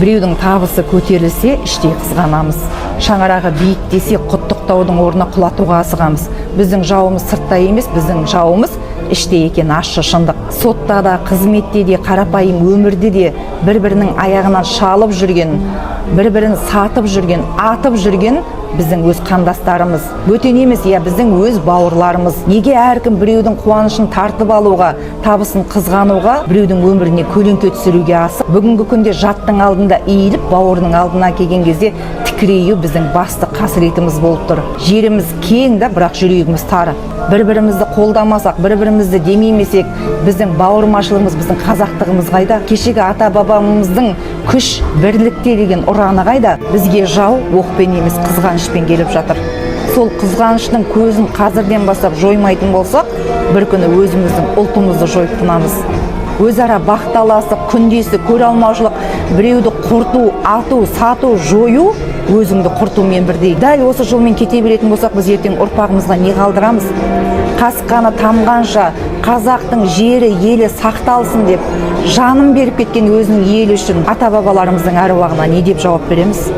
Біреудің табысы көтерілсе, іштей қызғанамыз. Шаңырағы биік десе, құттықтаудың орнына құлатуға асығамыз. Біздің жауымыз сыртта емес, біздің жауымыз іште екен, ащы шындық. Сотта да, қызметте де, қарапайым өмірде де бір-бірінің аяғынан шалып жүрген, бір-бірін сатып жүрген, атып жүрген біздің өз қандастарымыз. Бөтен емес, біздің өз бауырларымыз. Неге әркім біреудің қуанышын тартып алуға, табысын қызғануға, біреудің өміріне көлеңке түсіруге асық? Бүгінгі күнде жаттың алдында иіліп, бауырының алдына келген кезде тікірею біздің басты қасіретіміз болып тұр. Жеріміз кең да, бірақ жүрегіміз тары. Бір-бірімізді қолдамасақ, бір-бірімізді демемесек, біздің бауырмашылығымыз, біздің қазақтығымыз қайда? Кешегі ата-бабамыздың күш, бірлікте деген ұраны қайда? Бізге жау оқпен емес, қызғанышпен келіп жатыр. Сол қызғаныштың көзін қазірден бастап жоймайтын болсақ, бір күні өзіміздің ұлтымызды жойып тынамыз. Өзара бақталасып, күндесі көре алмаушылық, біреуді құрту, ату, сату, жою, өзіңді құртумен бірдей. Дәл осы жолмен кете беретін болсақ, біз ертең ұрпағымызға не қалдырамыз? Қасқаны тамғанша қазақтың жері, елі сақталсын деп жанын беріп кеткен өзінің елі үшін ата-бабаларымыздың әруағына не деп жауап береміз?